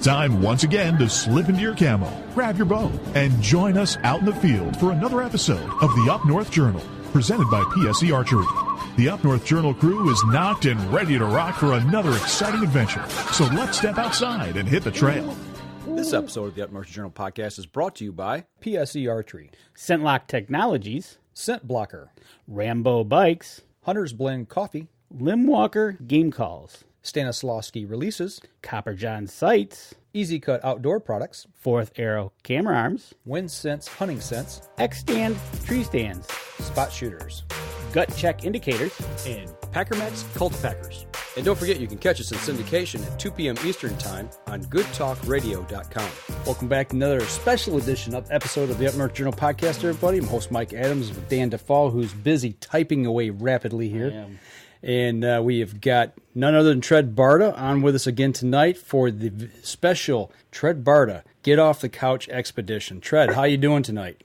time once again to slip into your camo, grab your bow, and join us out in the field for another episode of the Up North Journal, presented by PSE Archery. The Up North Journal crew is knocked and ready to rock for another exciting adventure. So let's step outside and hit the trail. This episode of the Up North Journal podcast is brought to you by PSE Archery, Scentlock Technologies, Scent Blocker, Rambo Bikes, Hunter's Blend Coffee, Limwalker Game Calls, Stanislawski Releases, Copper John Sights, Easy Cut Outdoor Products, Fourth Arrow Camera Arms, Wind Sense Hunting Sense, X-Stand Tree Stands, Spot Shooters, Gut Check Indicators, and Packermax Cultipackers. And don't forget you can catch us in syndication at 2 p.m. Eastern Time on goodtalkradio.com. Welcome back to another special edition of episode of the Up North Journal podcast, everybody. I'm host Mike Adams with Dan DeFall, who's busy typing away rapidly here. And we have got none other than Tred Barta on with us again tonight for the special Tred Barta Get Off the Couch Expedition. Tred, how you doing tonight?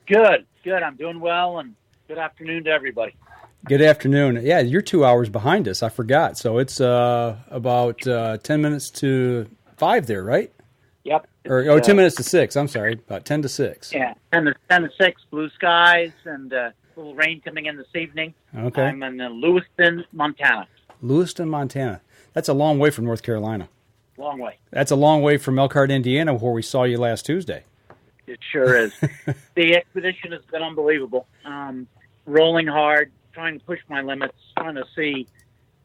Good. I'm doing well, and good afternoon to everybody. Good afternoon. Yeah, you're 2 hours behind us. I forgot. So it's about 10 minutes to 5 there, right? Yep. Or 10 minutes to 6. I'm sorry. About 10 to 6. Yeah, 10 to 6, blue skies, and a little rain coming in this evening. Okay. I'm in Lewiston, Montana. Lewiston, Montana. That's a long way from North Carolina. Long way. That's a long way from Elkhart, Indiana, where we saw you last Tuesday. It sure is. The expedition has been unbelievable. Rolling hard, trying to push my limits, trying to see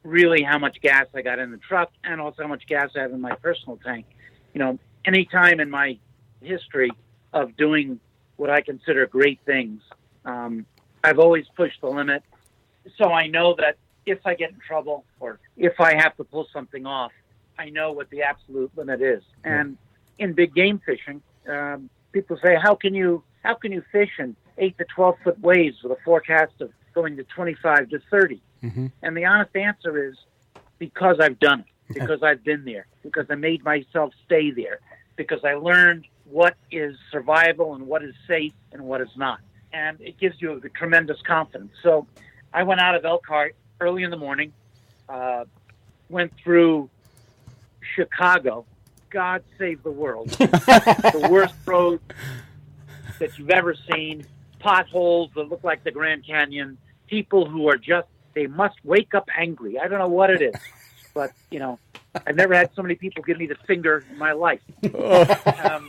really how much gas I got in the truck and also how much gas I have in my personal tank. You know, any time in my history of doing what I consider great things, I've always pushed the limit. So I know that if I get in trouble or if I have to pull something off, I know what the absolute limit is. And in big game fishing, people say, how can you fish in 8 to 12 foot waves with a forecast of going to 25 to 30? Mm-hmm. And the honest answer is because I've done it, because I've been there, because I made myself stay there, because I learned what is survival and what is safe and what is not. And it gives you a tremendous confidence. So I went out of Elkhart early in the morning, went through Chicago. God save the world. The worst road that you've ever seen. Potholes that look like the Grand Canyon. People who are just, they must wake up angry. I don't know what it is. But, you know, I've never had so many people give me the finger in my life. I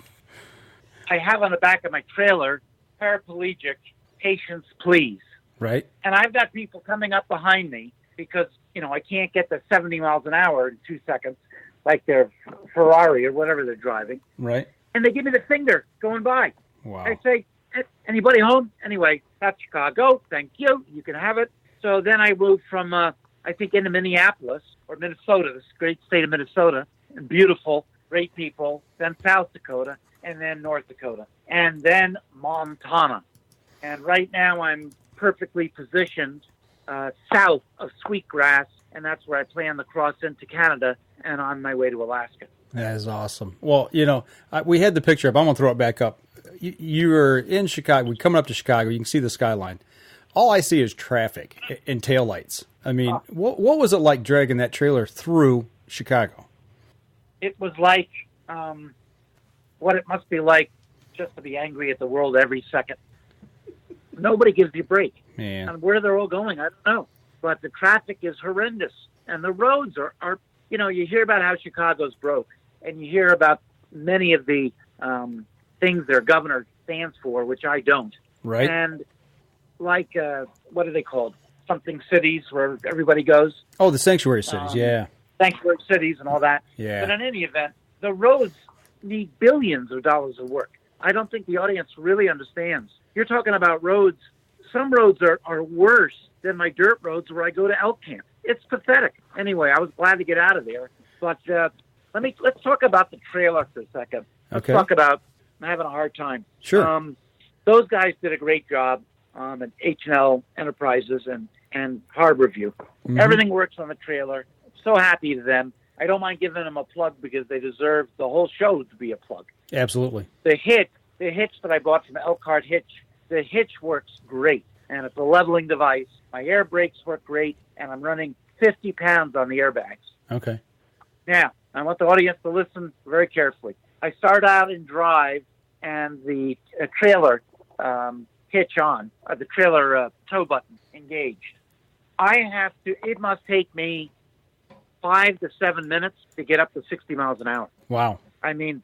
have on the back of my trailer, paraplegic, patience, please. Right. And I've got people coming up behind me because, you know, I can't get to 70 miles an hour in 2 seconds like their Ferrari or whatever they're driving. Right. And they give me the finger going by. Wow. I say, anybody home? Anyway, that's Chicago. Thank you. You can have it. So then I moved from, I think, into Minneapolis or Minnesota, this great state of Minnesota, and beautiful, great people, then South Dakota, and then North Dakota, and then Montana. And right now I'm perfectly positioned south of Sweetgrass, and that's where I plan to cross into Canada and on my way to Alaska. That is awesome. Well, you know, we had the picture up. I'm going to throw it back up. You were in Chicago. We're coming up to Chicago. You can see the skyline. All I see is traffic and taillights. I mean, what was it like dragging that trailer through Chicago? It was like what it must be like just to be angry at the world every second. Nobody gives you a break. Man. And where they're all going, I don't know. But the traffic is horrendous. And the roads are you know, you hear about how Chicago's broke. And you hear about many of the things their governor stands for, which I don't. Right. And like, what are they called? Something cities where everybody goes. Oh, the sanctuary cities, yeah. Sanctuary cities and all that. Yeah. But in any event, the roads need billions of dollars of work. I don't think the audience really understands. You're talking about roads. Some roads are worse than my dirt roads where I go to elk camp. It's pathetic. Anyway, I was glad to get out of there. But let's talk about the trailer for a second. Let's talk about I'm having a hard time. Sure. Those guys did a great job at H&L Enterprises and Harbor View. Mm-hmm. Everything works on the trailer. I'm so happy to them. I don't mind giving them a plug because they deserve the whole show to be a plug. Absolutely. The hitch that I bought from Elkhart Hitch, the hitch works great, and it's a leveling device. My air brakes work great, and I'm running 50 pounds on the airbags. Okay. Now, I want the audience to listen very carefully. I start out in drive, and the trailer hitch on, the trailer tow button engaged. It must take me 5 to 7 minutes to get up to 60 miles an hour. Wow. I mean,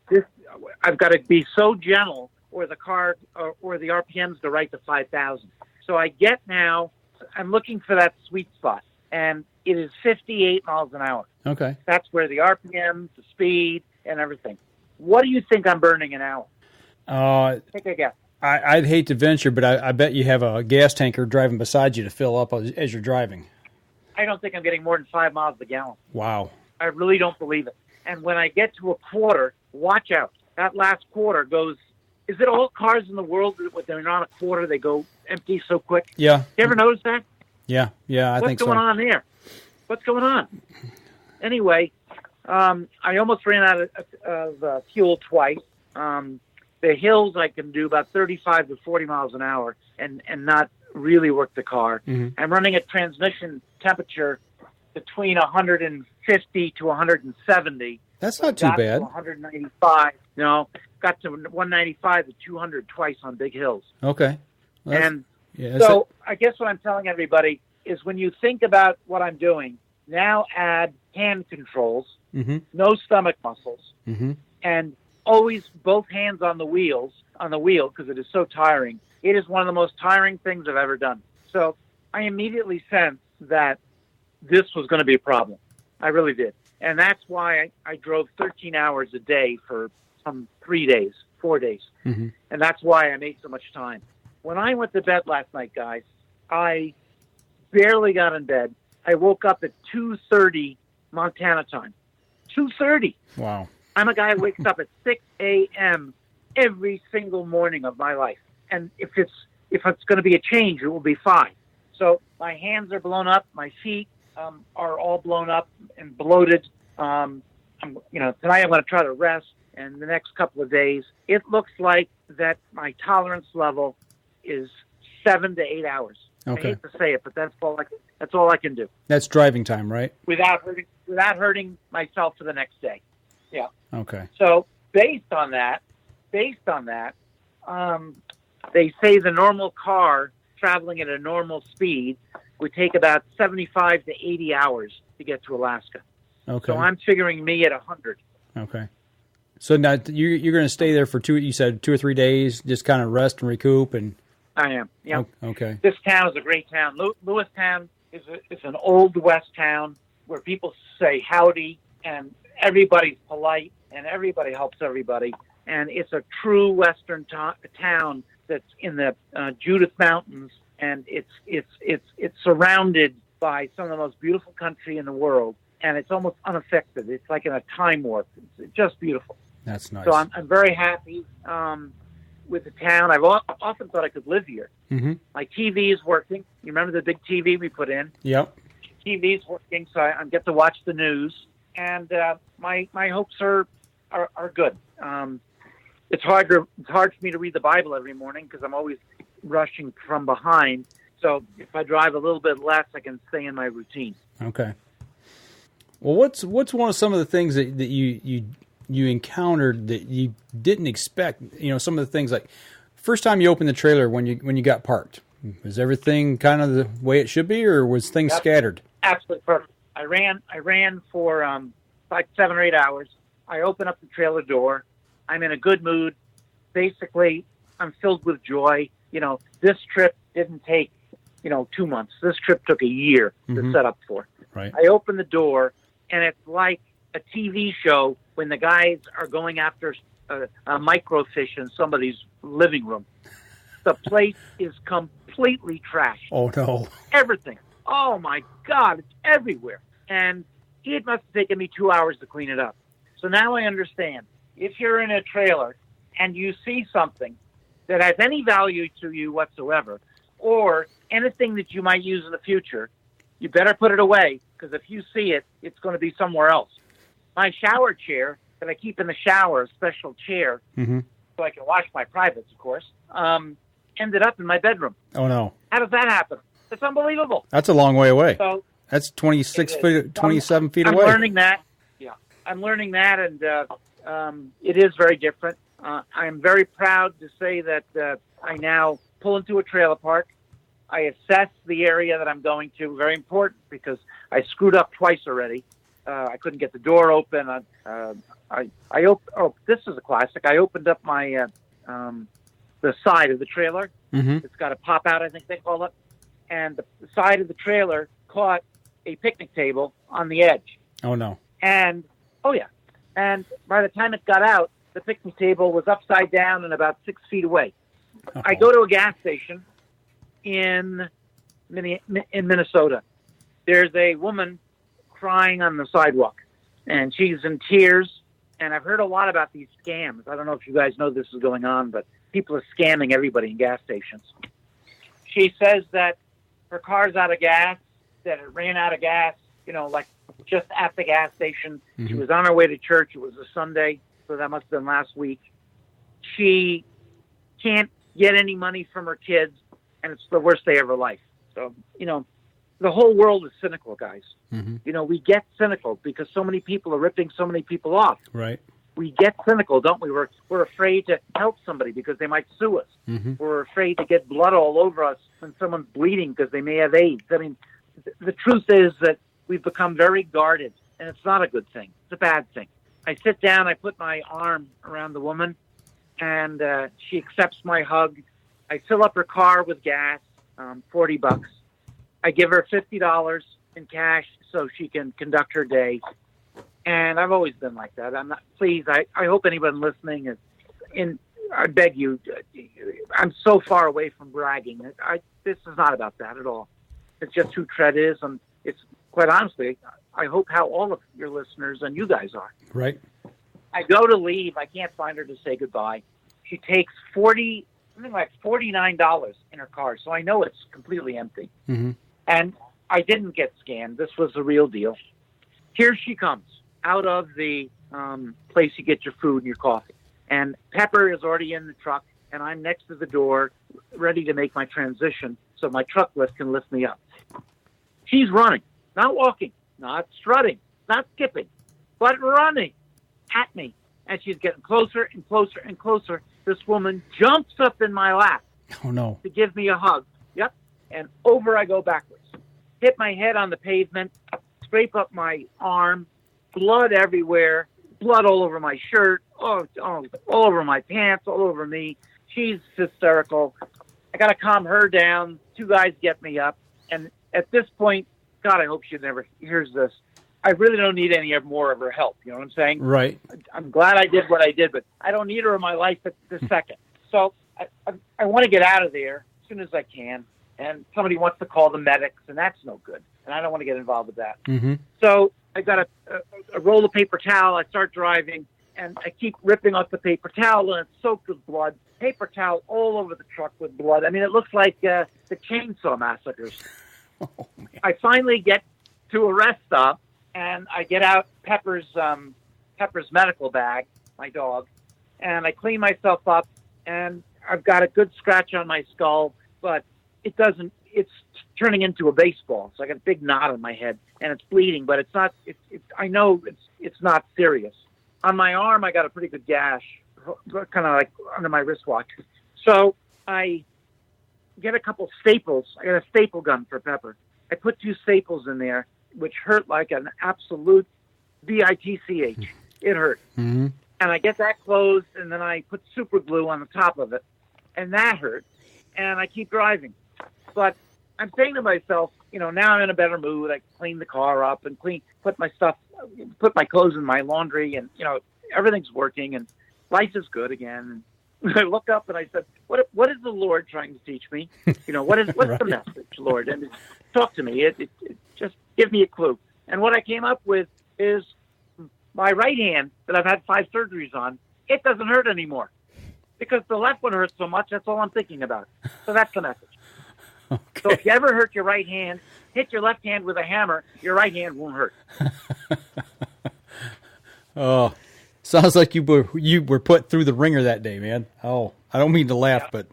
I've got to be so gentle, or the car, or the RPMs go right to 5,000. So I'm looking for that sweet spot, and it is 58 miles an hour. Okay. That's where the RPM, the speed, and everything. What do you think I'm burning an hour? Take a guess. I'd hate to venture, but I bet you have a gas tanker driving beside you to fill up as you're driving. I don't think I'm getting more than 5 miles a gallon. Wow. I really don't believe it. And when I get to a quarter, watch out. That last quarter goes... Is it all cars in the world that when they're on a quarter, they go empty so quick? Yeah. You ever notice that? Yeah, I think so. What's going on there? What's going on? Anyway, I almost ran out of fuel twice. The hills I can do about 35 to 40 miles an hour and not really work the car. Mm-hmm. I'm running at transmission temperature between 150 to 170. That's not too bad. 195. Got to 195 to 200 twice on big hills. Okay. I guess what I'm telling everybody is when you think about what I'm doing, now add hand controls, mm-hmm. no stomach muscles, mm-hmm. and always both hands on the wheel because it is so tiring. It is one of the most tiring things I've ever done. So I immediately sensed that this was going to be a problem. I really did. And that's why I drove 13 hours a day for some 4 days. Mm-hmm. And that's why I made so much time. When I went to bed last night, guys, I barely got in bed. I woke up at 2:30 Montana time. 2:30. Wow. I'm a guy who wakes up at 6 a.m. every single morning of my life. And if it's going to be a change, it will be 5. So my hands are blown up. My feet are all blown up and bloated. Tonight I'm going to try to rest. And the next couple of days, it looks like that my tolerance level is 7 to 8 hours. Okay. I hate to say it, but that's all I can do. That's driving time, right? Without hurting myself for the next day. Yeah. Okay. So based on that, they say the normal car traveling at a normal speed would take about 75 to 80 hours to get to Alaska. Okay. So I'm figuring me at 100. Okay. So now you're going to stay there for 2 or 3 days, just kind of rest and recoup, and I am. Yeah. Okay. This town is a great town. Lewiston is an old West town where people say howdy, and everybody's polite, and everybody helps everybody. And it's a true Western town that's in the Judith Mountains, and it's surrounded by some of the most beautiful country in the world, and it's almost unaffected. It's like in a time warp. It's just beautiful. That's nice. So I'm very happy with the town. I've often thought I could live here. Mm-hmm. My TV is working. You remember the big TV we put in? Yep. TV is working, so I get to watch the news, and my hopes are good. It's hard for me to read the Bible every morning because I'm always rushing from behind. So if I drive a little bit less, I can stay in my routine. Okay. Well, what's one of some of the things that you encountered that you didn't expect? Some of the things like first time you opened the trailer when you got parked. Was everything kind of the way it should be, or was things scattered? Absolutely perfect. I ran for like 7 or 8 hours. I open up the trailer door. I'm in a good mood. Basically, I'm filled with joy. This trip didn't take 2 months. This trip took a year to set up for. Right. I open the door, and it's like a TV show when the guys are going after a microfish in somebody's living room. The place is completely trashed. Oh, no. Everything. Oh, my God. It's everywhere. And it must have taken me 2 hours to clean it up. So now I understand. If you're in a trailer and you see something that has any value to you whatsoever, or anything that you might use in the future, you better put it away, because if you see it, it's going to be somewhere else. My shower chair that I keep in the shower, a special chair, mm-hmm. so I can wash my privates, of course, ended up in my bedroom. Oh, no. How does that happen? It's unbelievable. That's a long way away. So that's 27 feet away. I'm learning that. Yeah. I'm learning that, and it is very different. I'm very proud to say that I now pull into a trailer park. I assess the area that I'm going to. Very important because I screwed up twice already. I couldn't get the door open. This is a classic. I opened up my the side of the trailer. Mm-hmm. It's got a pop out, I think they call it, and the side of the trailer caught a picnic table on the edge. Oh no! And and by the time it got out, the picnic table was upside down and about 6 feet away. Oh. I go to a gas station in Minnesota. There's a woman crying on the sidewalk, and she's in tears. And I've heard a lot about these scams. I don't know if you guys know this is going on, but people are scamming everybody in gas stations. She says that her car's out of gas, that it ran out of gas, like just at the gas station. Mm-hmm. She was on her way to church. It was a Sunday, so that must have been last week. She can't get any money from her kids, and it's the worst day of her life. So, the whole world is cynical, guys. Mm-hmm. We get cynical because so many people are ripping so many people off. Right. We get cynical, don't we? We're afraid to help somebody because they might sue us. Mm-hmm. We're afraid to get blood all over us when someone's bleeding because they may have AIDS. I mean, the truth is that we've become very guarded, and it's not a good thing. It's a bad thing. I sit down, I put my arm around the woman, and she accepts my hug. I fill up her car with gas, $40. I give her $50 in cash so she can conduct her day. And I've always been like that. I'm not. Please, I hope anyone listening is in. I beg you. I'm so far away from bragging. This is not about that at all. It's just who Tred is, and it's quite honestly. I hope how all of your listeners and you guys are. Right. I go to leave. I can't find her to say goodbye. She takes something like $49 in her car, so I know it's completely empty. Mm-hmm. And I didn't get scanned. This was the real deal. Here she comes out of the place you get your food and your coffee. And Pepper is already in the truck, and I'm next to the door, ready to make my transition so my truck lift can lift me up. She's running, not walking, not strutting, not skipping, but running at me. And she's getting closer and closer and closer. This woman jumps up in my lap Oh no! to give me a hug. Yep. And over I go backwards. Hit my head on the pavement, scrape up my arm, blood everywhere, blood all over my shirt, all over my pants, all over me. She's hysterical. I got to calm her down. Two guys get me up. And at this point, God, I hope she never hears this. I really don't need any more of her help. You know what I'm saying? Right. I'm glad I did what I did, but I don't need her in my life at this second. So I want to get out of there as soon as I can. And somebody wants to call the medics, and that's no good. And I don't want to get involved with that. Mm-hmm. So I got a roll of paper towel. I start driving, and I keep ripping off the paper towel, and it's soaked with blood. Paper towel all over the truck with blood. I mean, it looks like the Chainsaw Massacres. Oh, man. I finally get to a rest stop, and I get out Pepper's medical bag, my dog, and I clean myself up, and I've got a good scratch on my skull, but it's turning into a baseball. So I got a big knot on my head and it's bleeding, but it's not, I know it's not serious. On my arm, I got a pretty good gash, kind of like under my wristwatch. So I get a couple staples. I got a staple gun for Pepper. I put 2 staples in there, which hurt like an absolute bitch. It hurt. Mm-hmm. And I get that closed, and then I put super glue on the top of it, and that hurt. And I keep driving. But I'm saying to myself, now I'm in a better mood. I clean the car up and put my stuff, put my clothes in my laundry, and everything's working, and life is good again. And I look up and I said, "What is the Lord trying to teach me? What's Right. the message, Lord? And talk to me. It just give me a clue." And what I came up with is my right hand that I've had 5 surgeries on. It doesn't hurt anymore because the left one hurts so much. That's all I'm thinking about. So that's the message. Okay. So if you ever hurt your right hand, hit your left hand with a hammer. Your right hand won't hurt. Oh, sounds like you were put through the ringer that day, man. Oh, I don't mean to laugh, but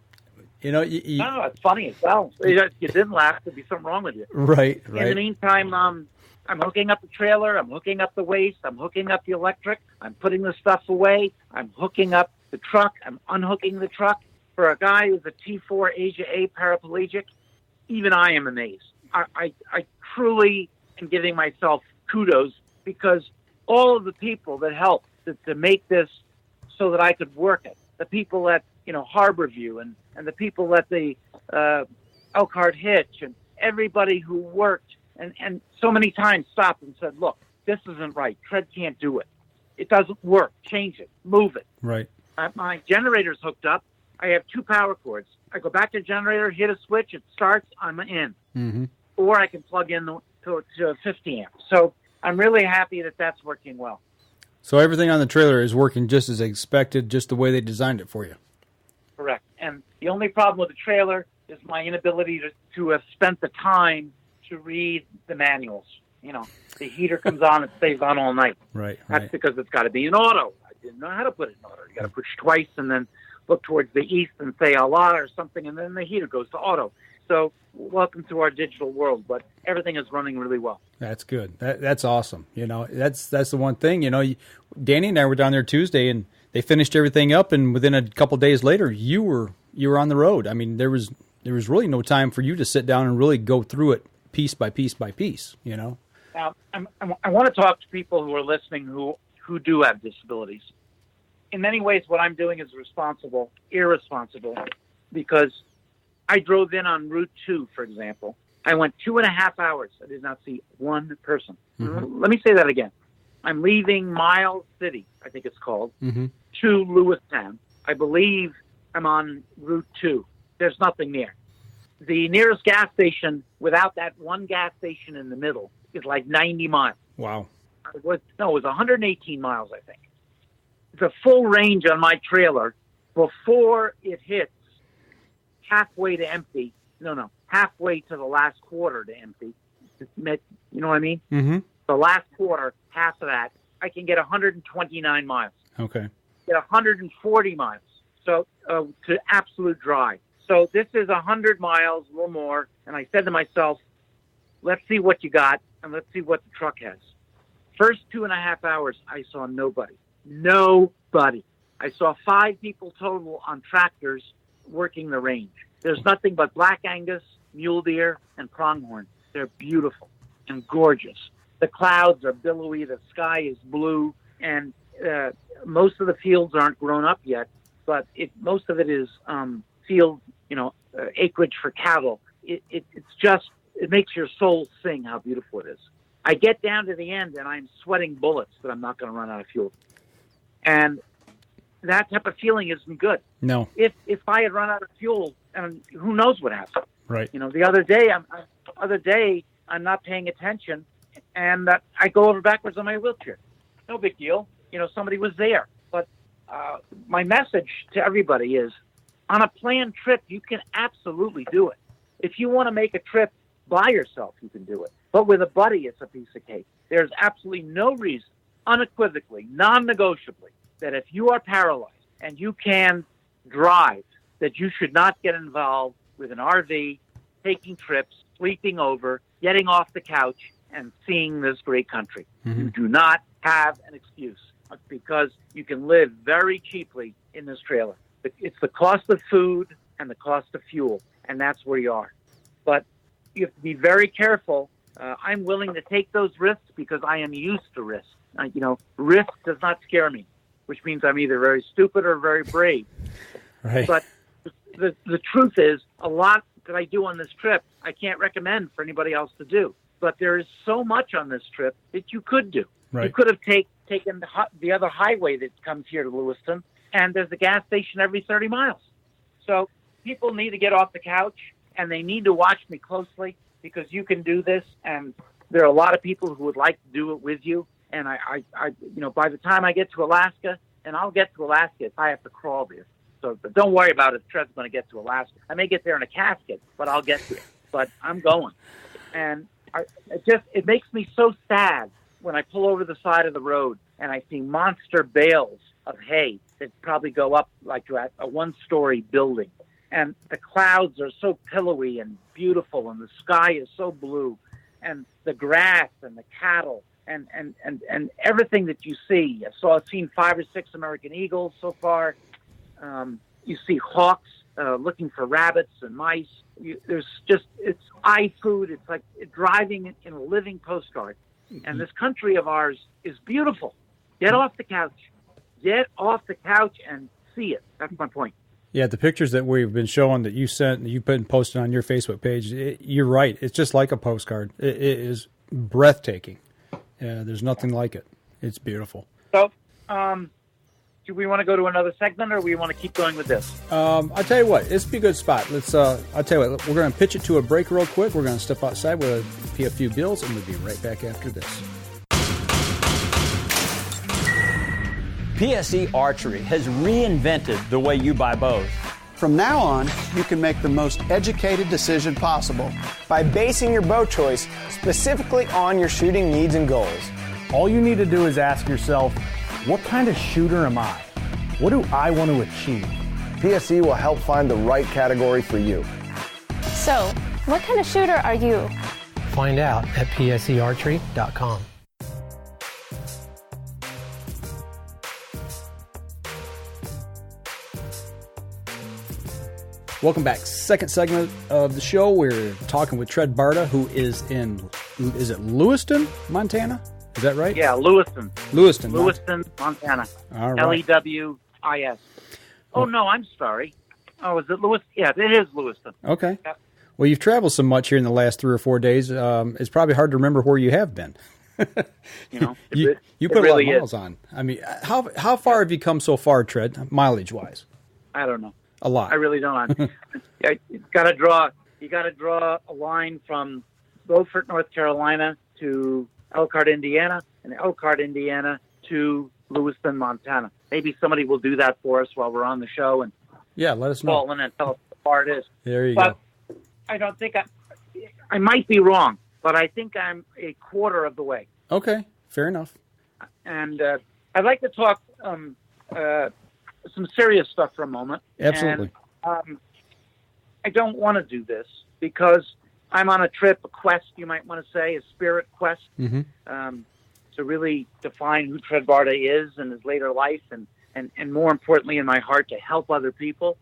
No, it's funny as well. You didn't laugh. There'd be something wrong with you. Right. In the meantime, I'm hooking up the trailer. I'm hooking up the waste. I'm hooking up the electric. I'm putting the stuff away. I'm hooking up the truck. I'm unhooking the truck. For a guy who's a T4 Asia A paraplegic, even I am amazed. I truly am giving myself kudos because all of the people that helped to make this so that I could work it, the people at Harborview and the people at the Elkhart Hitch and everybody who worked and so many times stopped and said, look, this isn't right. Tred can't do it. It doesn't work. Change it. Move it. Right. My generator's hooked up. I have 2 power cords. I go back to the generator, hit a switch, it starts, I'm in. Mm-hmm. Or I can plug in to 50 amps. So I'm really happy that that's working well. So everything on the trailer is working just as expected, just the way they designed it for you. Correct. And the only problem with the trailer is my inability to have spent the time to read the manuals. The heater comes on, it stays on all night. Right. That's because it's got to be in auto. I didn't know how to put it in auto. You got to push twice and then look towards the east and say Allah or something, and then the heater goes to auto. So welcome to our digital world, but everything is running really well. That's good. That's awesome. That's the one thing. Danny and I were down there Tuesday, and they finished everything up, and within a couple of days later, you were on the road. I mean, there was really no time for you to sit down and really go through it piece by piece by piece. Now, I want to talk to people who are listening who do have disabilities. In many ways, what I'm doing is irresponsible, because I drove in on Route 2, for example. I went 2.5 hours. I did not see one person. Mm-hmm. Let me say that again. I'm leaving Miles City, I think it's called, mm-hmm. to Lewiston. I believe I'm on Route 2. There's nothing there. The nearest gas station, without that one gas station in the middle, is like 90 miles. Wow. It was 118 miles, I think. The full range on my trailer before it hits halfway to empty. Halfway to the last quarter to empty. You know what I mean? Mm-hmm. The last quarter, half of that, I can get 129 miles. Okay. Get 140 miles. So to absolute dry. So this is 100 miles, a little more. And I said to myself, let's see what you got and let's see what the truck has. First 2.5 hours, I saw nobody. Nobody. I saw 5 people total on tractors working the range. There's nothing but black Angus, mule deer, and pronghorn. They're beautiful and gorgeous. The clouds are billowy. The sky is blue. And most of the fields aren't grown up yet, but most of it is field, acreage for cattle. It makes your soul sing how beautiful it is. I get down to the end and I'm sweating bullets that I'm not going to run out of fuel. And that type of feeling isn't good. No. If I had run out of fuel, and who knows what happened? Right. The other day I'm not paying attention, and I go over backwards on my wheelchair. No big deal. Somebody was there. But my message to everybody is, on a planned trip, you can absolutely do it. If you want to make a trip by yourself, you can do it. But with a buddy, it's a piece of cake. There's absolutely no reason, unequivocally, non-negotiably, that if you are paralyzed and you can drive, that you should not get involved with an RV, taking trips, sleeping over, getting off the couch, and seeing this great country. Mm-hmm. You do not have an excuse, because you can live very cheaply in this trailer. It's the cost of food and the cost of fuel, and that's where you are. But you have to be very careful. I'm willing to take those risks because I am used to risk. Risk does not scare me, which means I'm either very stupid or very brave. Right. But the truth is, a lot that I do on this trip, I can't recommend for anybody else to do. But there is so much on this trip that you could do. Right. You could have taken the other highway that comes here to Lewiston, and there's a gas station every 30 miles. So people need to get off the couch, and they need to watch me closely, because you can do this, and there are a lot of people who would like to do it with you. And I by the time I get to Alaska, and I'll get to Alaska if I have to crawl there. So but don't worry about it. Tred's going to get to Alaska. I may get there in a casket, but I'll get there. But I'm going. And it makes me so sad when I pull over the side of the road and I see monster bales of hay that probably go up like to a one-story building. And the clouds are so pillowy and beautiful, and the sky is so blue. and the grass and the cattle and everything that you see. I've seen 5 or 6 American eagles so far. You see hawks looking for rabbits and mice. It's iFood. It's like driving in a living postcard. And this country of ours is beautiful. Get off the couch. Get off the couch and see it. That's my point. Yeah, the pictures that we've been showing that you sent, that you've been posting on your Facebook page, you're right. It's just like a postcard. It is breathtaking. There's nothing like it. It's beautiful. So, do we want to go to another segment, or we want to keep going with this? I'll tell you what. This would be a good spot. I'll tell you what. We're going to pitch it to a break real quick. We're going to step outside. We'll pay a few bills, and we'll be right back after this. PSE Archery has reinvented the way you buy bows. From now on, you can make the most educated decision possible by basing your bow choice specifically on your shooting needs and goals. All you need to do is ask yourself, what kind of shooter am I? What do I want to achieve? PSE will help find the right category for you. So, what kind of shooter are you? Find out at psearchery.com. Welcome back. Second segment of the show. We're talking with Tred Barta, who is is it Lewiston, Montana? Is that right? Yeah, Lewiston, Montana. All right. Lewis. Oh, no, I'm sorry. Oh, is it Lewis? Yeah, it is Lewiston. Okay. Yeah. Well, you've traveled so much here in the last 3 or 4 days. It's probably hard to remember where you have been. You put really a lot of miles on. I mean, how far have you come so far, Tred, mileage-wise? I don't know. A lot. I really don't. You got to draw a line from Beaufort, North Carolina, to Elkhart, Indiana, and Elkhart, Indiana, to Lewiston, Montana. Maybe somebody will do that for us while we're on the show, and let us know. Call in and tell us how far it is. There you go. I don't think I might be wrong, but I think I'm a quarter of the way. Okay, fair enough. And I'd like to talk some serious stuff for a moment. Absolutely. And, I don't want to do this because I'm on a trip, a quest, you might want to say, a spirit quest, to really define who Tred Barta is in his later life, and more importantly, in my heart, to help other people.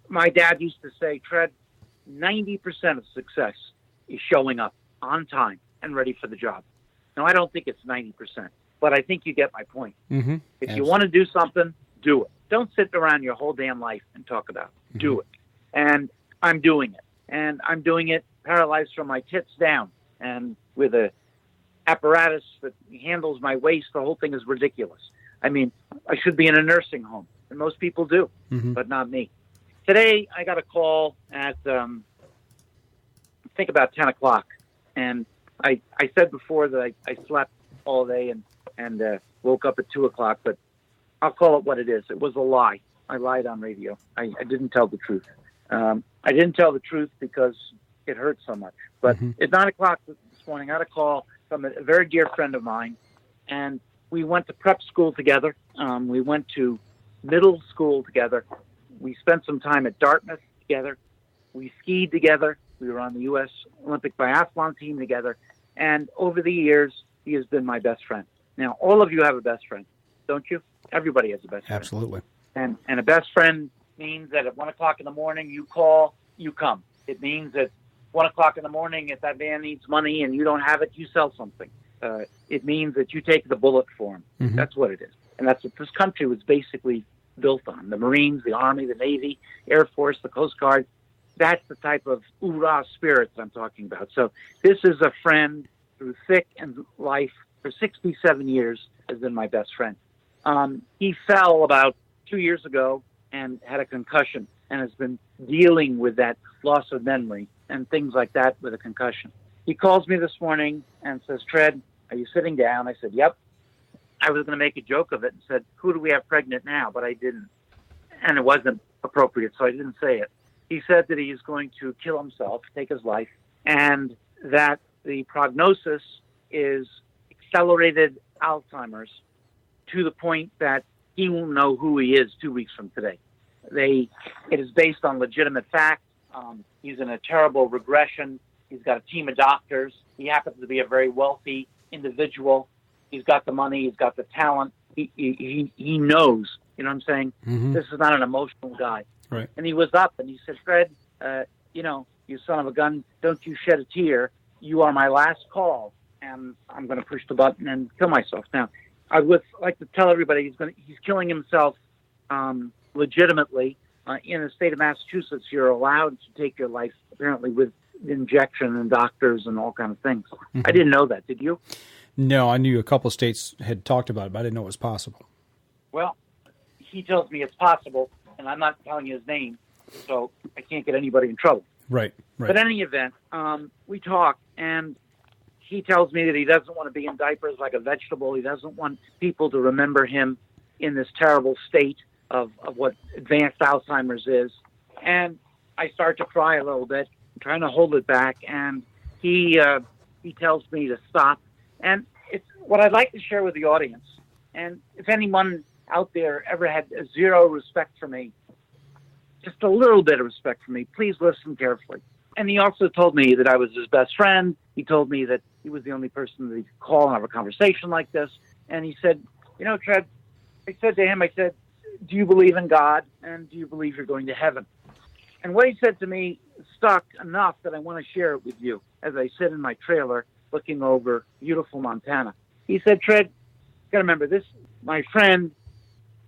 My dad used to say, Tred, 90% of success is showing up on time and ready for the job. Now, I don't think it's 90%, but I think you get my point. Mm-hmm. If you want to do something, do it. Don't sit around your whole damn life and talk about it. Mm-hmm. Do it. And I'm doing it. And I'm doing it paralyzed from my tits down, and with a apparatus that handles my waist. The whole thing is ridiculous. I mean, I should be in a nursing home, and most people do, but not me. Today, I got a call at, I think about 10 o'clock, and I said before that I slept all day and woke up at 2 o'clock, but I'll call it what it is. It was a lie. I lied on radio. I didn't tell the truth. I didn't tell the truth because it hurt so much. But at 9 o'clock this morning, I got a call from a very dear friend of mine, and we went to prep school together. We went to middle school together. We spent some time at Dartmouth together. We skied together. We were on the U.S. Olympic biathlon team together. And over the years, he has been my best friend. Now, all of you have a best friend, don't you? Everybody has a best friend. Absolutely. And a best friend means that at 1 o'clock in the morning, you call, you come. It means that 1 o'clock in the morning, if that man needs money and you don't have it, you sell something. It means that you take the bullet for him. That's what it is. And that's what this country was basically built on. The Marines, the Army, the Navy, Air Force, the Coast Guard. That's the type of hoorah spirit I'm talking about. So this is a friend through thick and life for 67 years has been my best friend. He fell about 2 years ago and had a concussion and has been dealing with that loss of memory and things like that with a concussion. He calls me this morning and says, Tred, are you sitting down? I said, yep. I was going to make a joke of it and said, who do we have pregnant now? But I didn't. And it wasn't appropriate, so I didn't say it. He said that he is going to kill himself, take his life, and that the prognosis is accelerated Alzheimer's to the point that he won't know who he is 2 weeks from today. It is based on legitimate fact. He's in a terrible regression He's got a team of doctors. He happens to be a very wealthy individual. He's got the money. He's got the talent. He knows, you know what I'm saying? Mm-hmm. This is not an emotional guy. Right. And he was up and he said, Fred, you son of a gun, don't you shed a tear. You are my last call, and I'm going to push the button and kill myself. Now, I would like to tell everybody he's killing himself legitimately. In the state of Massachusetts, you're allowed to take your life, apparently, with injection and doctors and all kind of things. Mm-hmm. I didn't know that. Did you? No, I knew a couple of states had talked about it, but I didn't know it was possible. Well, he tells me it's possible, and I'm not telling you his name, so I can't get anybody in trouble. Right. But in any event, we talk, and he tells me that he doesn't want to be in diapers like a vegetable. He doesn't want people to remember him in this terrible state of what advanced Alzheimer's is. And I start to cry a little bit, trying to hold it back, and he tells me to stop. And it's what I'd like to share with the audience. And if anyone out there ever had zero respect for me, just a little bit of respect for me, please listen carefully. And he also told me that I was his best friend. He told me that he was the only person that he could call and have a conversation like this. And he said, Tred, I said to him, do you believe in God? And do you believe you're going to heaven? And what he said to me stuck enough that I want to share it with you as I sit in my trailer looking over beautiful Montana. He said, Tred, you got to remember this, my friend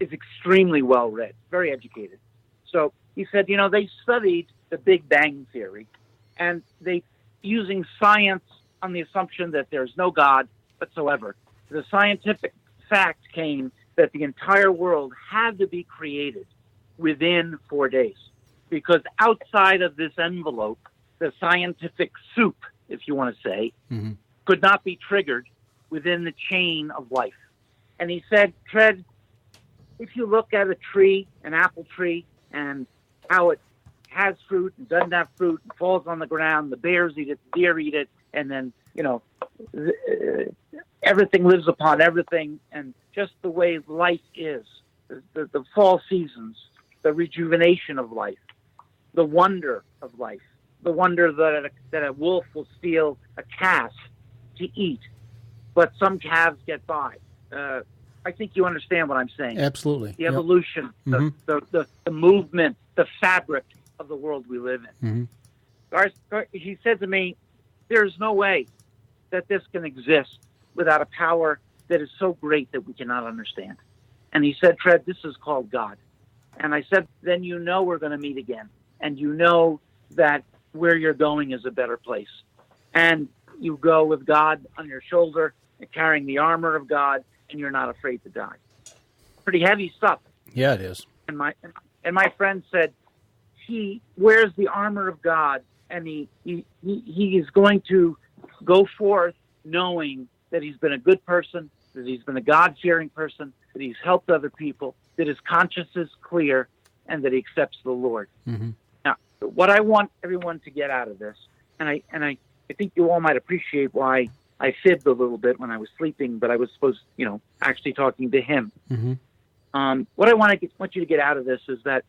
is extremely well-read, very educated. So he said, they studied the Big Bang Theory, and they, using science on the assumption that there's no God whatsoever, the scientific fact came that the entire world had to be created within 4 days. Because outside of this envelope, the scientific soup, if you want to say, mm-hmm. could not be triggered within the chain of life. And he said, Tred, if you look at a tree, an apple tree, and how it has fruit and doesn't have fruit and falls on the ground, the bears eat it, the deer eat it, and then, everything lives upon everything, and just the way life is, the fall seasons, the rejuvenation of life, the wonder of life, the wonder that a wolf will steal a calf to eat, but some calves get by. I think you understand what I'm saying. Absolutely. The evolution, mm-hmm. the movement, the fabric of the world we live in. Mm-hmm. He said to me, there's no way that this can exist without a power that is so great that we cannot understand. And he said, Tred, this is called God. And I said, then we're going to meet again. And that where you're going is a better place. And you go with God on your shoulder and carrying the armor of God, and you're not afraid to die. Pretty heavy stuff. Yeah, it is. And my friend said, he wears the armor of God, and he is going to go forth knowing that he's been a good person, that he's been a God-fearing person, that he's helped other people, that his conscience is clear, and that he accepts the Lord. Mm-hmm. Now, what I want everyone to get out of this, and I think you all might appreciate why I fibbed a little bit when I was sleeping, but I was supposed, actually talking to him. Mm-hmm. What I want you to get out of this is that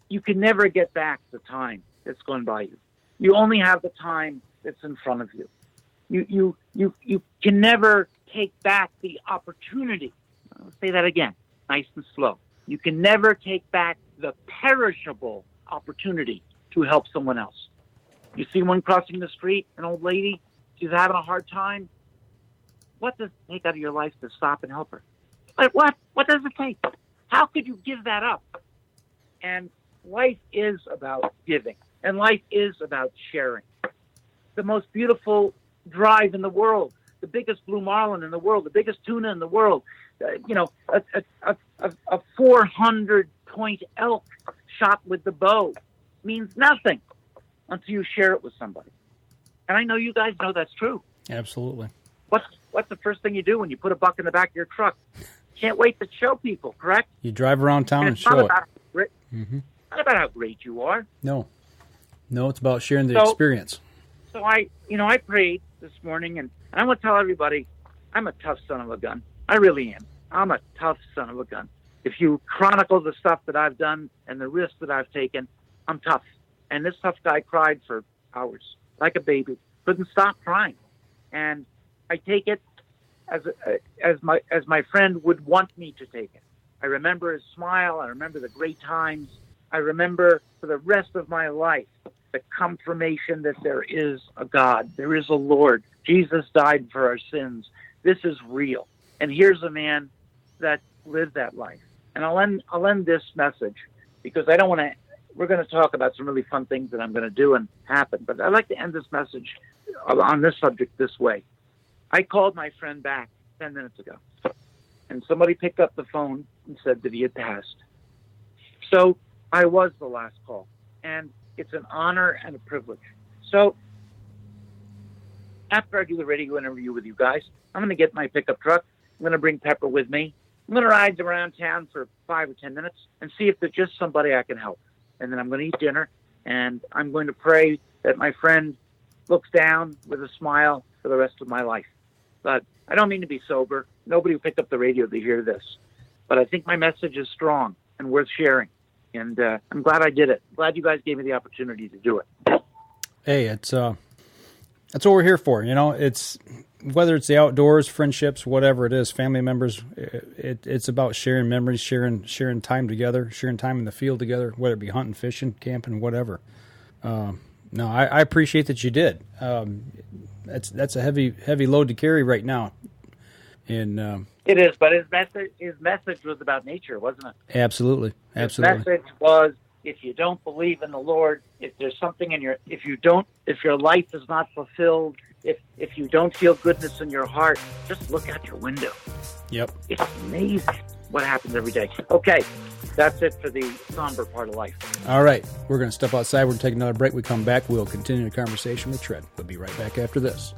you can never get back the time that's gone by you. You only have the time that's in front of you. You can never take back the opportunity. I'll say that again, nice and slow. You can never take back the perishable opportunity to help someone else. You see one crossing the street, an old lady, she's having a hard time. What does it take out of your life to stop and help her? What? What does it take? How could you give that up? And life is about giving, and life is about sharing. The most beautiful drive in the world, the biggest blue marlin in the world, the biggest tuna in the world, a 400-point elk shot with the bow means nothing until you share it with somebody. And I know you guys know that's true. Absolutely. What's the first thing you do when you put a buck in the back of your truck? Can't wait to show people, correct? You drive around town and show it. Mm-hmm. Not about how great you are. No, it's about sharing the experience. So I prayed this morning, and I want to tell everybody, I'm a tough son of a gun. I really am. I'm a tough son of a gun. If you chronicle the stuff that I've done and the risks that I've taken, I'm tough. And this tough guy cried for hours. like a baby. Couldn't stop crying. And I take it as my friend would want me to take it. I remember his smile. I remember the great times. I remember for the rest of my life the confirmation that there is a God. There is a Lord. Jesus died for our sins. This is real. And here's a man that lived that life. And I'll end this message because I don't want to. We're going to talk about some really fun things that I'm going to do and happen. But I'd like to end this message on this subject this way. I called my friend back 10 minutes ago, and somebody picked up the phone and said that he had passed. So I was the last call, and it's an honor and a privilege. So after I do the radio interview with you guys, I'm going to get my pickup truck. I'm going to bring Pepper with me. I'm going to ride around town for 5 or 10 minutes and see if there's just somebody I can help. And then I'm going to eat dinner, and I'm going to pray that my friend looks down with a smile for the rest of my life. But I don't mean to be sober. Nobody who picked up the radio to hear this. But I think my message is strong and worth sharing. And I'm glad I did it. Glad you guys gave me the opportunity to do it. Hey, that's what we're here for. You know, it's whether it's the outdoors, friendships, whatever it is, family members. It's about sharing memories, sharing time together, sharing time in the field together, whether it be hunting, fishing, camping, whatever. No, I appreciate that you did. That's a heavy load to carry right now. And it is, but his message was about nature, wasn't it? Absolutely. His message was, if you don't believe in the Lord, if there's something in if your life is not fulfilled, if you don't feel goodness in your heart, just look out your window. Yep. It's amazing what happens every day. Okay, that's it for the somber part of life. All right, we're going to step outside. We're going to take another break. We come back, we'll continue the conversation with Tred. We'll be right back after this.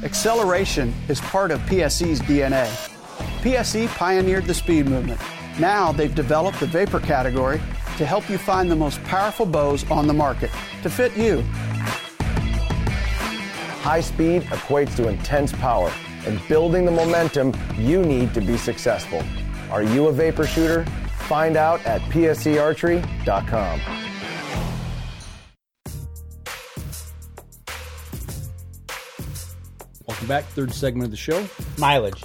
Acceleration is part of PSE's DNA. PSE pioneered the speed movement. Now they've developed the vapor category to help you find the most powerful bows on the market to fit you. High speed equates to intense power and building the momentum you need to be successful. Are you a vapor shooter? Find out at psearchery.com. Welcome back. Third segment of the show. Mileage.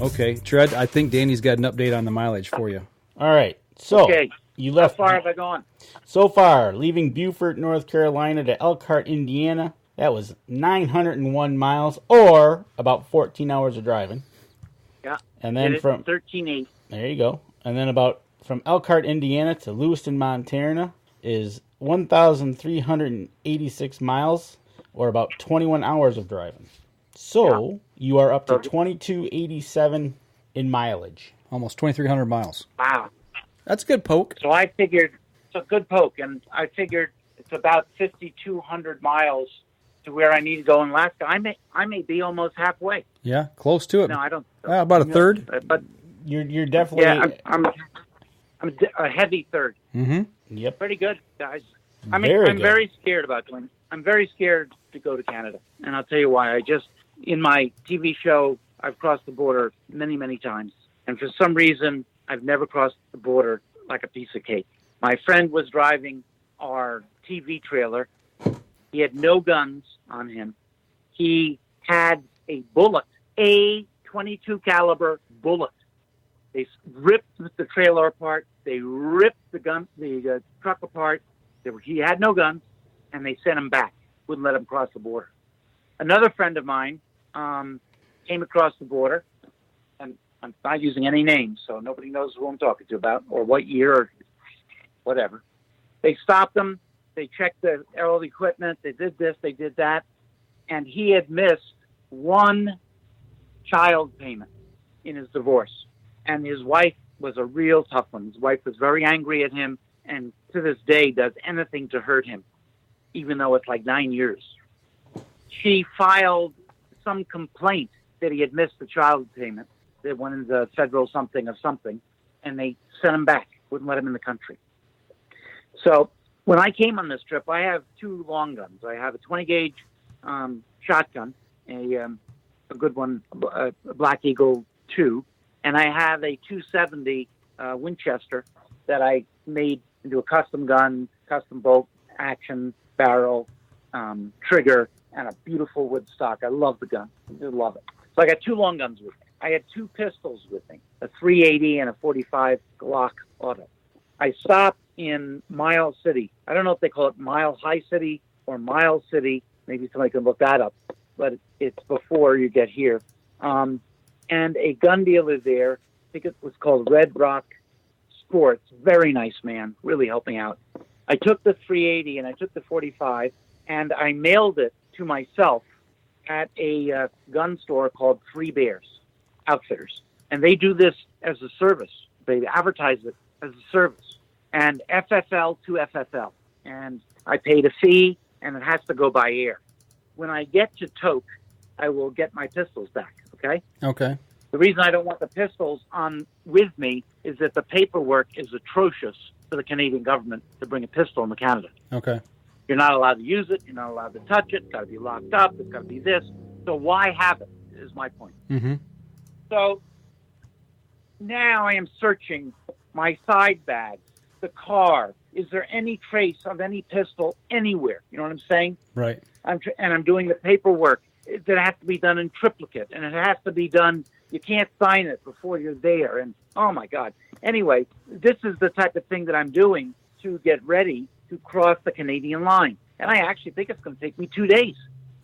Okay. Tred, I think Danny's got an update on the mileage for you. All right. So okay. You left. How far have I gone? So far, leaving Beaufort, North Carolina to Elkhart, Indiana, that was 901 miles or about 14 hours of driving. Yeah. And then from 13.8. There you go. And then from Elkhart, Indiana to Lewiston, Montana is 1,386 miles or about 21 hours of driving. So you are up to 2,287 in mileage. Almost 2,300 miles. Wow. That's a good poke. So I figured it's a good poke, and I figured it's about 5,200 miles to where I need to go in Alaska. I may be almost halfway. Yeah, close to it. No, I don't. About a third. But you're definitely. Yeah, I'm a heavy third. Mm-hmm. Yep. Pretty good, guys. I'm good. very scared about going. I'm very scared to go to Canada, and I'll tell you why. In my TV show, I've crossed the border many, many times, and for some reason, I've never crossed the border like a piece of cake. My friend was driving our TV trailer. He had no guns on him. He had a bullet, a .22 caliber bullet. They ripped the trailer apart. They ripped the truck apart. He had no guns, and they sent him back. Wouldn't let him cross the border. Another friend of mine came across the border, and I'm not using any names, so nobody knows who I'm talking to about or what year or whatever. They stopped him. They checked all the equipment. They did this. They did that. And he had missed one child payment in his divorce. And his wife was a real tough one. His wife was very angry at him and to this day does anything to hurt him, even though it's like 9 years. She filed some complaint that he had missed the child payment. They went into the federal something of something, and they sent him back, wouldn't let him in the country. So when I came on this trip, I have two long guns. I have a 20-gauge shotgun, a good one, a Black Eagle 2, and I have a .270 Winchester that I made into a custom gun, custom bolt, action, barrel, trigger, and a beautiful wood stock. I love the gun. I love it. So I got 2 long guns with me. I had 2 pistols with me, a 380 and a 45 Glock Auto. I stopped in Miles City. I don't know if they call it Mile High City or Miles City. Maybe somebody can look that up, but it's before you get here. And a gun dealer there, I think it was called Red Rock Sports. Very nice man, really helping out. I took the 380 and I took the 45 and I mailed it to myself at a gun store called Three Bears Outfitters. And they do this as a service. They advertise it as a service. And FFL to FFL. And I paid a fee, and it has to go by air. When I get to Toke, I will get my pistols back, okay? Okay. The reason I don't want the pistols on with me is that the paperwork is atrocious for the Canadian government to bring a pistol into Canada. Okay. You're not allowed to use it. You're not allowed to touch it. It's got to be locked up. It's got to be this. So why have it is my point. Mm-hmm. So now I am searching my side bags, the car. Is there any trace of any pistol anywhere? You know what I'm saying? Right. I'm doing the paperwork. That has to be done in triplicate, and it has to be done. You can't sign it before you're there. And oh my God. Anyway, this is the type of thing that I'm doing to get ready to cross the Canadian line. And I actually think it's going to take me 2 days.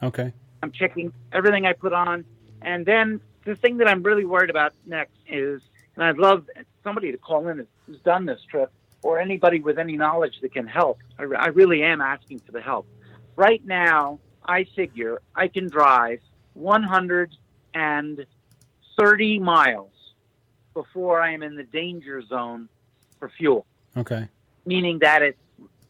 Okay. I'm checking everything I put on. And then the thing that I'm really worried about next is, and I'd love somebody to call in who's done this trip, or anybody with any knowledge that can help. I really am asking for the help. Right now, I figure I can drive 130 miles before I am in the danger zone for fuel. Okay. Meaning that it's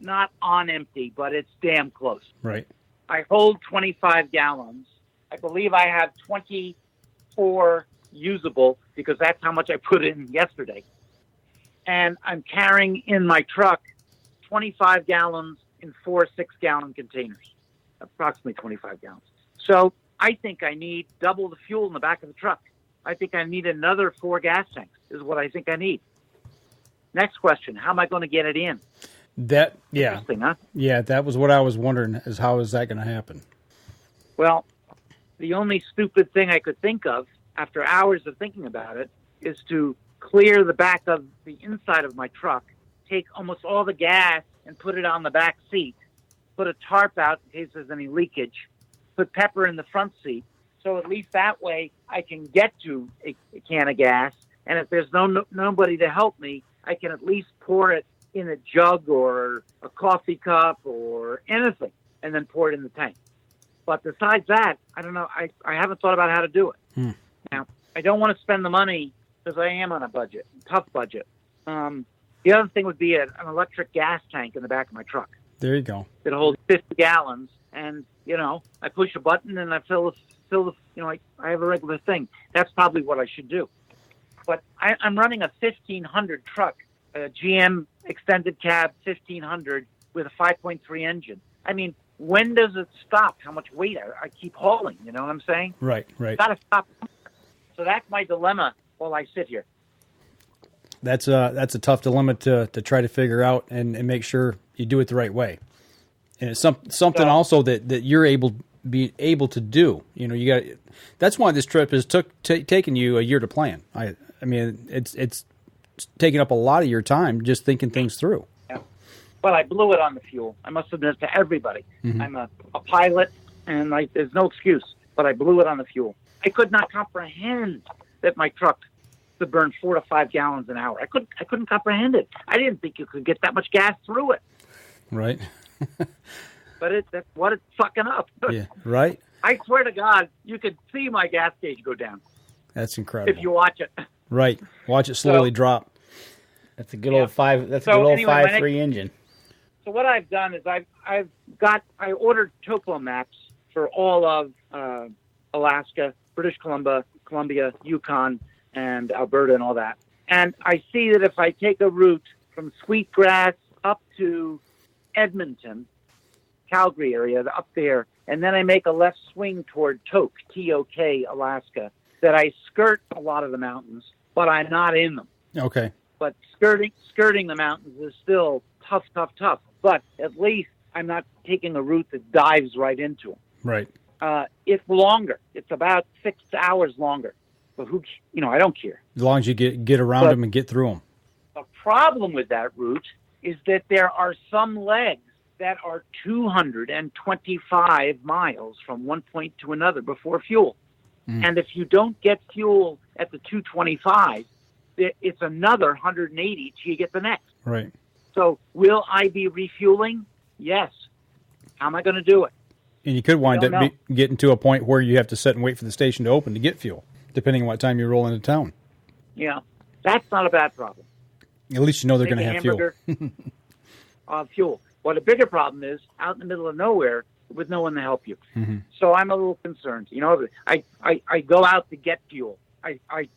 not on empty, but it's damn close. Right. I hold 25 gallons. I believe I have 24 usable because that's how much I put in yesterday. And I'm carrying in my truck 25 gallons in 4 6-gallon containers, approximately 25 gallons. So I think I need double the fuel in the back of the truck. I think I need another 4 gas tanks is what I think I need. Next question, how am I going to get it in? Interesting, huh? Yeah, that was what I was wondering, is how is that going to happen? Well, the only stupid thing I could think of after hours of thinking about it is to clear the back of the inside of my truck, take almost all the gas and put it on the back seat, put a tarp out in case there's any leakage, put pepper in the front seat. So at least that way I can get to a can of gas. And if there's nobody to help me, I can at least pour it in a jug or a coffee cup or anything and then pour it in the tank. But besides that, I don't know. I haven't thought about how to do it. Now, I don't want to spend the money because I am on a budget, tough budget. The other thing would be an electric gas tank in the back of my truck. There you go. It holds 50 gallons, and, I push a button and I fill the I have a regular thing. That's probably what I should do. But I'm running a 1500 truck, a GM extended cab 1500 with a 5.3 engine. I mean, when does it stop? How much weight I keep hauling? You know what I'm saying? Right. Got to stop. So that's my dilemma while I sit here. That's a tough dilemma to try to figure out and make sure you do it the right way. And it's something also that you're able to do. You got. That's why this trip has taken you a year to plan. I mean, it's taking up a lot of your time just thinking things through. Yeah. Well, I blew it on the fuel. I must admit to everybody. Mm-hmm. I'm a pilot, and there's no excuse. But I blew it on the fuel. I could not comprehend that my truck could burn 4 to 5 gallons an hour. I couldn't comprehend it. I didn't think you could get that much gas through it. Right. But that's what it's fucking up. Yeah. Right. I swear to God, you could see my gas gauge go down. That's incredible. If you watch it. Right. Watch it slowly drop. That's a good old 5.3 engine. So what I've done is I ordered topo maps for all of Alaska, British Columbia, Yukon, and Alberta and all that. And I see that if I take a route from Sweetgrass up to Edmonton, Calgary area, up there, and then I make a left swing toward Tok, T-O-K, Alaska, that I skirt a lot of the mountains, but I'm not in them. Okay. But skirting the mountains is still tough. But at least I'm not taking a route that dives right into them. Right. It's longer. It's about 6 hours longer. But I don't care. As long as you get around them and get through them. The problem with that route is that there are some legs that are 225 miles from one point to another before fuel. And if you don't get fuel at the 225, it's another 180 till you get the next. Right. So will I be refueling? Yes. How am I going to do it? And you could wind up getting to a point where you have to sit and wait for the station to open to get fuel, depending on what time you roll into town. Yeah. That's not a bad problem. At least you know they're going to have fuel. Fuel. Well, the bigger problem is out in the middle of nowhere with no one to help you. Mm-hmm. So I'm a little concerned. I go out to get fuel.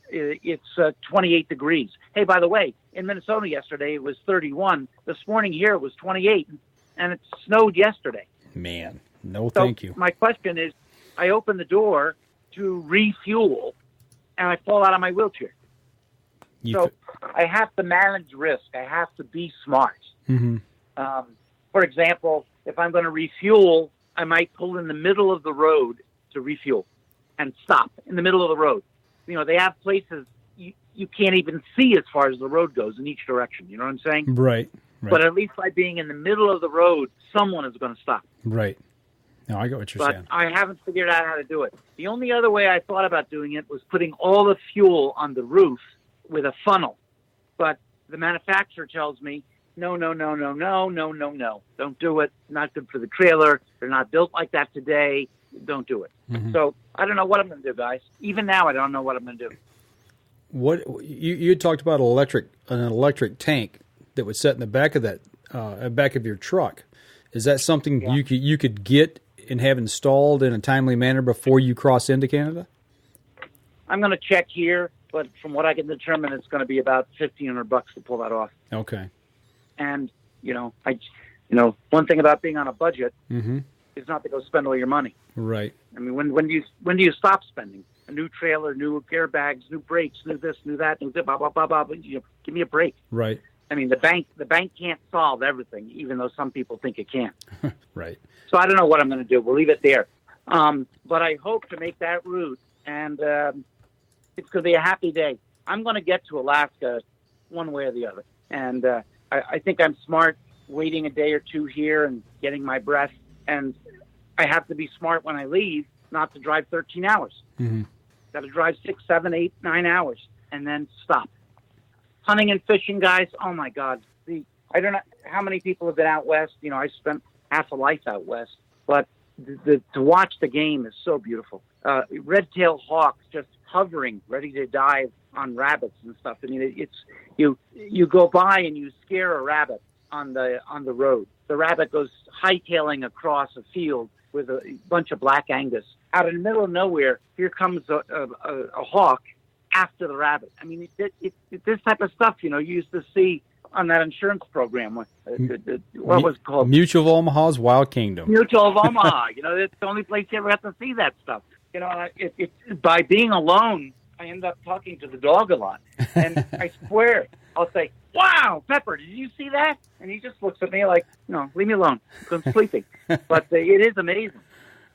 It's 28 degrees. Hey, by the way, in Minnesota yesterday it was 31. This morning here it was 28, and it snowed yesterday. Man, thank you. My question is, I open the door to refuel, and I fall out of my wheelchair. I have to manage risk. I have to be smart. Mm-hmm. For example, if I'm going to refuel, I might pull in the middle of the road to refuel and stop in the middle of the road. They have places you can't even see as far as the road goes in each direction. You know what I'm saying? Right. But at least by being in the middle of the road, someone is going to stop. Right. No, I get what you're saying. But I haven't figured out how to do it. The only other way I thought about doing it was putting all the fuel on the roof with a funnel. But the manufacturer tells me, no. Don't do it. Not good for the trailer. They're not built like that today. Don't do it. Mm-hmm. So I don't know what I'm going to do, guys. Even now, I don't know what I'm going to do. What you had talked about an electric tank that would set in the back of back of your truck. Is that something you could get and have installed in a timely manner before you cross into Canada? I'm going to check here, but from what I can determine, it's going to be about $1,500 to pull that off. Okay. And one thing about being on a budget mm-hmm. is not to go spend all your money. Right. I mean, when do you stop spending? A new trailer, new airbags, new brakes, new this, new that, new blah blah blah blah. Give me a break. Right. I mean, the bank can't solve everything, even though some people think it can. Right. So I don't know what I'm going to do. We'll leave it there. But I hope to make that route, and it's going to be a happy day. I'm going to get to Alaska one way or the other, and I think I'm smart waiting a day or two here and getting my breath. And I have to be smart when I leave, not to drive 13 hours. Mm-hmm. Got to drive 6, 7, 8, 9 hours and then stop. Hunting and fishing, guys. Oh my God. I don't know how many people have been out west. I spent half a life out west, but to watch the game is so beautiful. Red-tailed hawks just hovering, ready to dive on rabbits and stuff. I mean, it's you go by and you scare a rabbit on the road. The rabbit goes hightailing across a field with a bunch of black Angus. Out in the middle of nowhere, here comes a hawk after the rabbit. I mean, it's this type of stuff, you used to see on that insurance program. What was it called? Mutual of Omaha's Wild Kingdom. Mutual of Omaha. It's the only place you ever have to see that stuff. By being alone, I end up talking to the dog a lot. And I swear, I'll say, "Wow, Pepper, did you see that?" And he just looks at me like, "No, leave me alone. I'm sleeping." But it is amazing.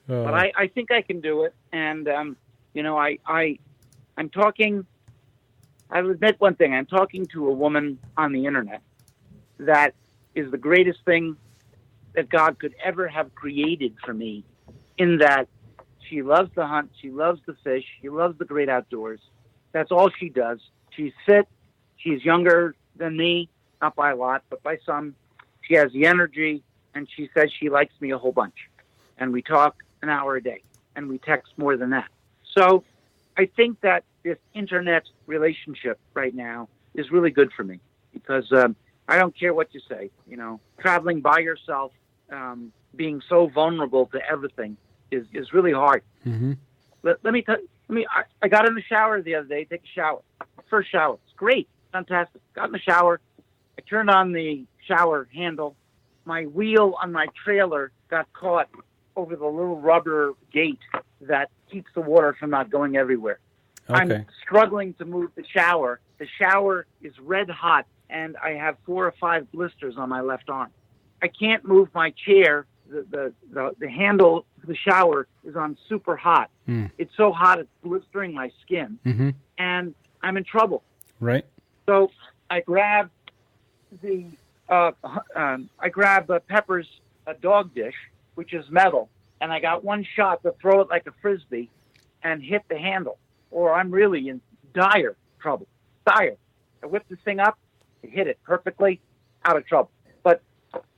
But I think I can do it. And, I'm talking, I'll admit one thing. I'm talking to a woman on the internet that is the greatest thing that God could ever have created for me, in that she loves to hunt, she loves to fish, she loves the great outdoors. That's all she does. She's fit. She's younger than me, not by a lot, but by some. She has the energy, and she says she likes me a whole bunch. And we talk an hour a day, and we text more than that. So I think that this internet relationship right now is really good for me, because I don't care what you say. Traveling by yourself, being so vulnerable to everything is really hard. Mm-hmm. I got in the shower the other day, take a shower. First shower. It's great. Fantastic. Got in the shower. I turned on the shower handle. My wheel on my trailer got caught over the little rubber gate that keeps the water from not going everywhere. Okay. I'm struggling to move the shower, The shower is red hot, and I have 4 or 5 blisters on my left arm. I can't move my chair. The handle of the shower is on super hot. It's so hot it's blistering my skin, and I'm in trouble. Right. So I grab Pepper's dog dish, which is metal, and I got one shot to throw it like a frisbee and hit the handle, or I'm really in dire trouble. Dire. I whip this thing up, I hit it perfectly, out of trouble. But,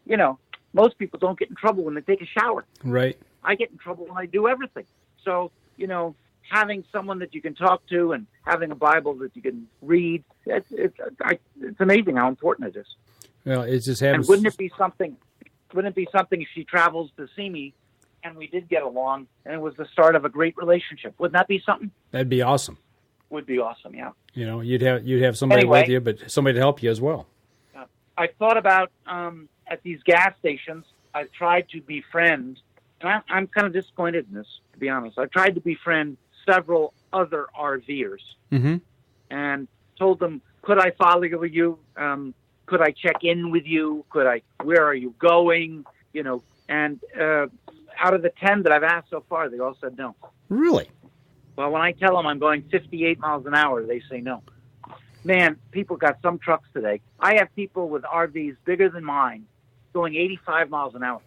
you know, most people don't get in trouble when they take a shower. Right. I get in trouble when I do everything. So, you know, having someone that you can talk to and having a Bible that you can read, it's amazing how important it is. Well, it just happens. And wouldn't it be something if she travels to see me and we did get along and it was the start of a great relationship? Wouldn't that be something? That'd be awesome. Would be awesome, yeah. You know, you'd have somebody with you, but somebody to help you as well. I thought about at these gas stations, I've tried to befriend, and I'm kind of disappointed in this, to be honest. I've tried to befriend several other RVers and told them, could I follow you? Could I check in with you? Where are you going? You know, and out of the 10 that I've asked so far, they all said no. Really? Well, when I tell them I'm going 58 miles an hour, they say no. Man, people got some trucks today. I have people with RVs bigger than mine going 85 miles an hour.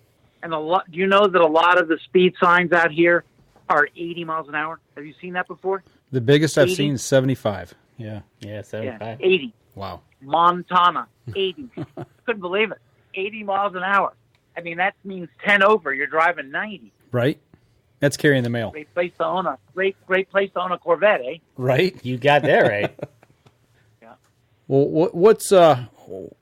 And do you know that a lot of the speed signs out here are 80 miles an hour? Have you seen that before? The biggest I've seen is 75. Yeah, 75. Yeah, 80. Wow. Montana, 80. Couldn't believe it. 80 miles an hour. I mean, that means 10 over. You're driving 90. Right. That's carrying the mail. Great place to own a Corvette, eh? Right. You got there, right? Yeah. Well, what's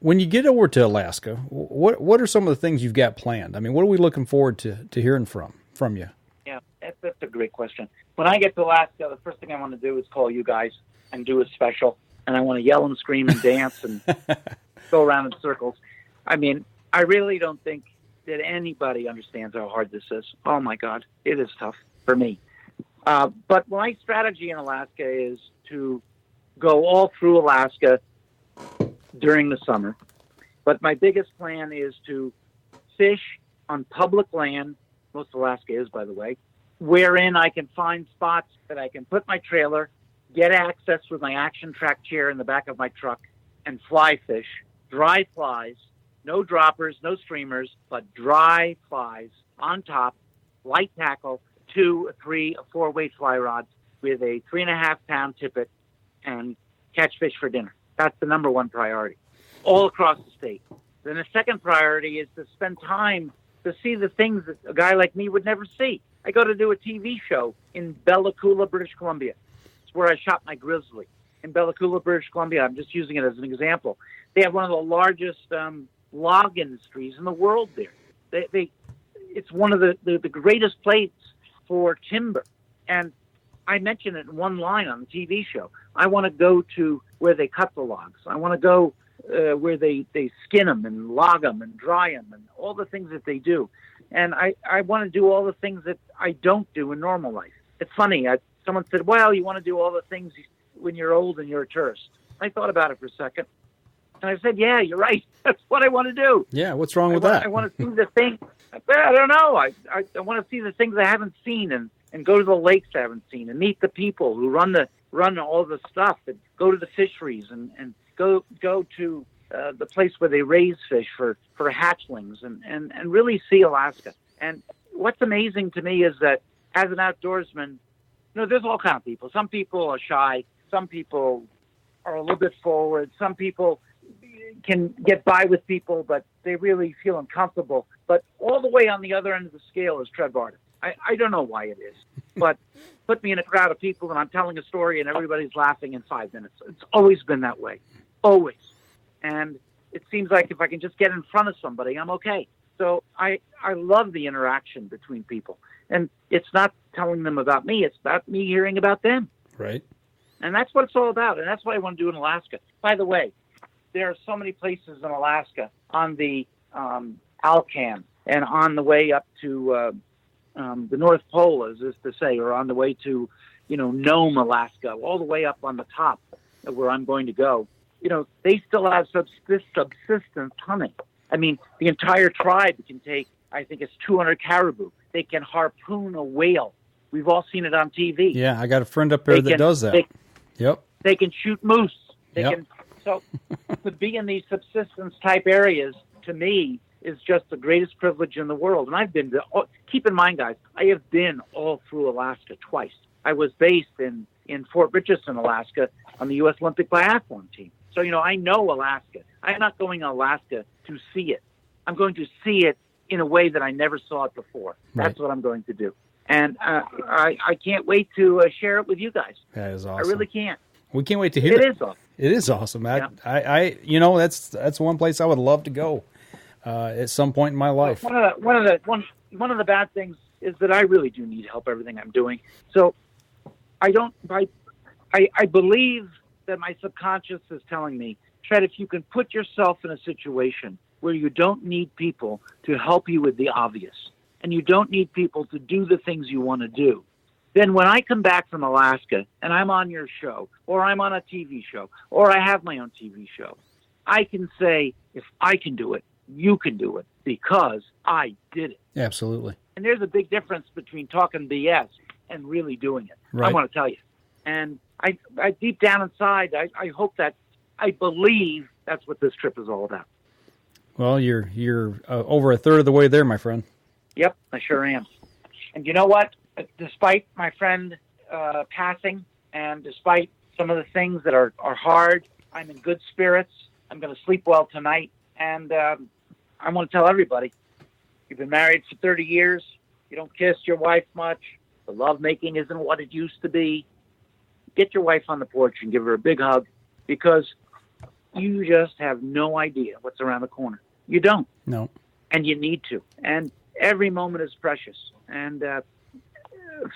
when you get over to Alaska? What are some of the things you've got planned? I mean, what are we looking forward to hearing from you? Yeah, that's a great question. When I get to Alaska, the first thing I want to do is call you guys and do a special, and I want to yell and scream and dance and go around in circles. I mean, I really don't think that anybody understands how hard this is. Oh, my God. It is tough for me. But my strategy in Alaska is to go all through Alaska during the summer. But my biggest plan is to fish on public land, most of Alaska is, by the way, wherein I can find spots that I can put my trailer, get access with my action track chair in the back of my truck, and fly fish, dry flies, no droppers, no streamers, but dry flies on top, light tackle, 2, 3, 4 weight fly rods with a 3.5-pound tippet, and catch fish for dinner. That's the number one priority, all across the state. Then the second priority is to spend time to see the things that a guy like me would never see. I go to do a TV show in Bella Coola, British Columbia. It's where I shot my grizzly. In Bella Coola, British Columbia, I'm just using it as an example. They have one of the largest log industries in the world there. It's one of the greatest places for timber. And I mentioned it in one line on the TV show. I want to go to where they cut the logs. I want to go where they skin them and log them and dry them and all the things that they do. And I want to do all the things that I don't do in normal life. It's funny. Someone said, well, you want to do all the things when you're old and you're a tourist. I thought about it for a second. And I said, yeah, you're right. That's what I want to do. Yeah, what's wrong with that? I want to see the things. I don't know. I want to see the things I haven't seen and go to the lakes I haven't seen and meet the people who run all the stuff and go to the fisheries and go to the place where they raise fish for hatchlings and really see Alaska. And what's amazing to me is that as an outdoorsman, there's all kinds of people. Some people are shy. Some people are a little bit forward. Some people can get by with people, but they really feel uncomfortable. But all the way on the other end of the scale is Tred Barta. I don't know why it is, but put me in a crowd of people and I'm telling a story and everybody's laughing in 5 minutes. It's always been that way. Always. And it seems like if I can just get in front of somebody, I'm okay. So I love the interaction between people. And it's not telling them about me. It's about me hearing about them. Right. And that's what it's all about. And that's what I want to do in Alaska. By the way, there are so many places in Alaska on the Alcan and on the way up to the North Pole, as is to say, or on the way to, Nome, Alaska, all the way up on the top. where I'm going to go, they still have subsistence hunting. I mean, the entire tribe can take, I think it's 200 caribou. They can harpoon a whale. We've all seen it on TV. Yeah, I got a friend up there that does that. They can shoot moose. So to be in these subsistence type areas, to me, is just the greatest privilege in the world. And I've been keep in mind, guys, I have been all through Alaska twice. I was based in Fort Richardson, Alaska, on the U.S. Olympic biathlon team. So, I know Alaska. I'm not going to Alaska to see it. I'm going to see it in a way that I never saw it before. Right. That's what I'm going to do. And I can't wait to share it with you guys. That is awesome. I really can't. We can't wait to hear it. It is awesome. It is awesome. Yeah. That's one place I would love to go at some point in my life. One of the bad things is that I really do need help everything I'm doing. So I believe that my subconscious is telling me, Tred, if you can put yourself in a situation where you don't need people to help you with the obvious, and you don't need people to do the things you want to do, then when I come back from Alaska and I'm on your show, or I'm on a TV show, or I have my own TV show, I can say, if I can do it, you can do it, because I did it. Absolutely. And there's a big difference between talking BS and really doing it. Right. I want to tell you. And I deep down inside, I hope that, I believe that's what this trip is all about. Well, you're over a third of the way there, my friend. Yep, I sure am. And you know what? Despite my friend passing, and despite some of the things that are hard, I'm in good spirits. I'm going to sleep well tonight. And I want to tell everybody, you've been married for 30 years. You don't kiss your wife much. The lovemaking isn't what it used to be. Get your wife on the porch and give her a big hug, because you just have no idea what's around the corner. You don't. No. And you need to. And every moment is precious. And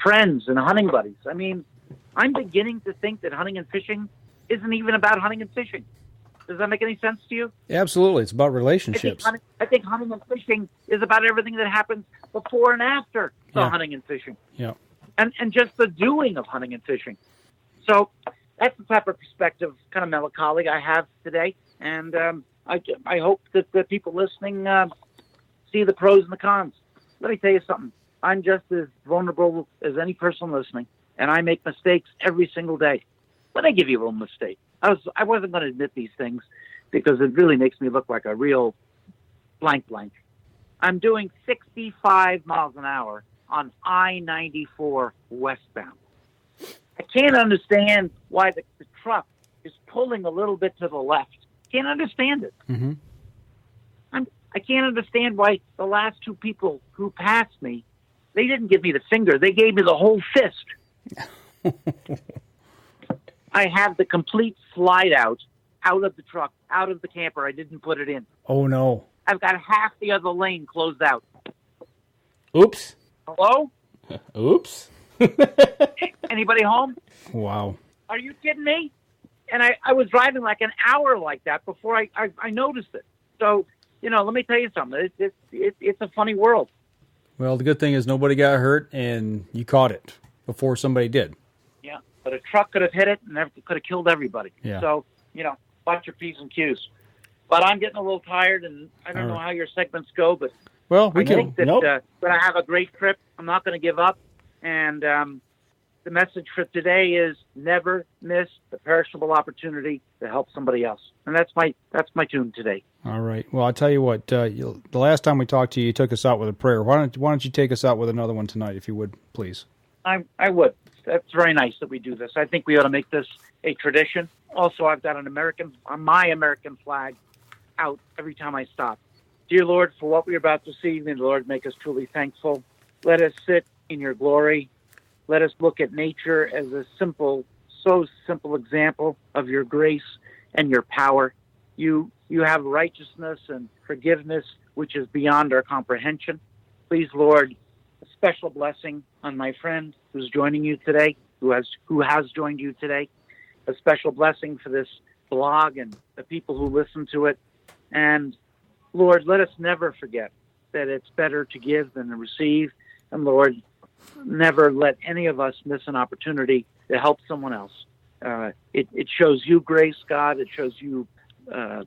friends and hunting buddies. I mean, I'm beginning to think that hunting and fishing isn't even about hunting and fishing. Does that make any sense to you? Absolutely. It's about relationships. I think hunting and fishing is about everything that happens before and after the hunting and fishing. Yeah. And just the doing of hunting and fishing. So that's the type of perspective, kind of melancholy I have today. And I hope that the people listening see the pros and the cons. Let me tell you something. I'm just as vulnerable as any person listening, and I make mistakes every single day. But I give you a little mistake. I wasn't going to admit these things because it really makes me look like a real blank. I'm doing 65 miles an hour on I-94 westbound. I can't understand why the truck is pulling a little bit to the left. Can't understand it. Mm-hmm. I can't understand why the last two people who passed me, they didn't give me the finger. They gave me the whole fist. I have the complete slide out of the truck, out of the camper. I didn't put it in. Oh, no. I've got half the other lane closed out. Oops. Hello? Oops. Anybody home? Wow. Are you kidding me? And I was driving like an hour like that before I noticed it. So, let me tell you something. It's a funny world. Well, the good thing is nobody got hurt, and you caught it before somebody did. Yeah, but a truck could have hit it, and it could have killed everybody. Yeah. So, watch your P's and Q's. But I'm getting a little tired, and I don't know how your segments go, but I think that when I have a great trip, I'm not going to give up. And the message for today is never miss the perishable opportunity to help somebody else. And that's my tune today. All right. Well, I'll tell you what. The last time we talked to you, you took us out with a prayer. Why don't you take us out with another one tonight, if you would, please? I would. That's very nice that we do this. I think we ought to make this a tradition. Also, I've got my American flag out every time I stop. Dear Lord, for what we're about to see, may the Lord make us truly thankful. Let us sit in your glory. Let us look at nature as a simple example of your grace and your power. You have righteousness and forgiveness, which is beyond our comprehension. Please, Lord, a special blessing on my friend who's joining you today, who has joined you today. A special blessing for this blog and the people who listen to it. And Lord, let us never forget that it's better to give than to receive. And Lord, never let any of us miss an opportunity to help someone else. it shows you grace, God. It shows you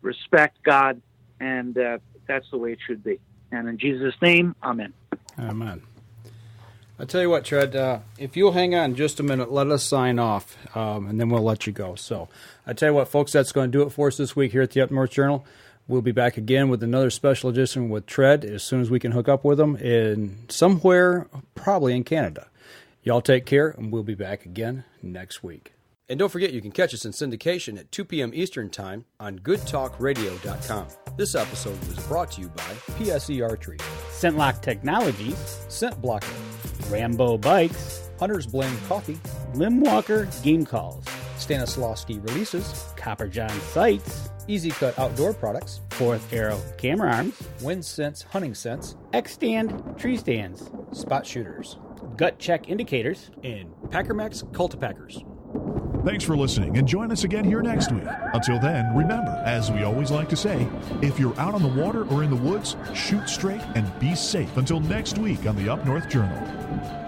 respect, God, and that's the way it should be. And in Jesus' name, amen. Amen. I'll tell you what, Tred, if you'll hang on just a minute, let us sign off, and then we'll let you go. So I tell you what, folks, that's going to do it for us this week here at the Up North Journal. We'll be back again with another special edition with Tred as soon as we can hook up with him in somewhere, probably in Canada. Y'all take care, and we'll be back again next week. And don't forget, you can catch us in syndication at 2 p.m. Eastern Time on goodtalkradio.com. This episode was brought to you by PSE Archery, Scentlock Technologies, Scent Blocker, Rambo Bikes, Hunter's Blend Coffee, Limb Walker Game Calls, Stanislawski Releases, Copper John Sights, Easy Cut Outdoor Products, Fourth Arrow Camera Arms, Wind Sense Hunting Sense, X-Stand Tree Stands, Spot Shooters, Gut Check Indicators, and Packermax Cultipackers. Thanks for listening, and join us again here next week. Until then, remember, as we always like to say, if you're out on the water or in the woods, shoot straight and be safe until next week on the Up North Journal.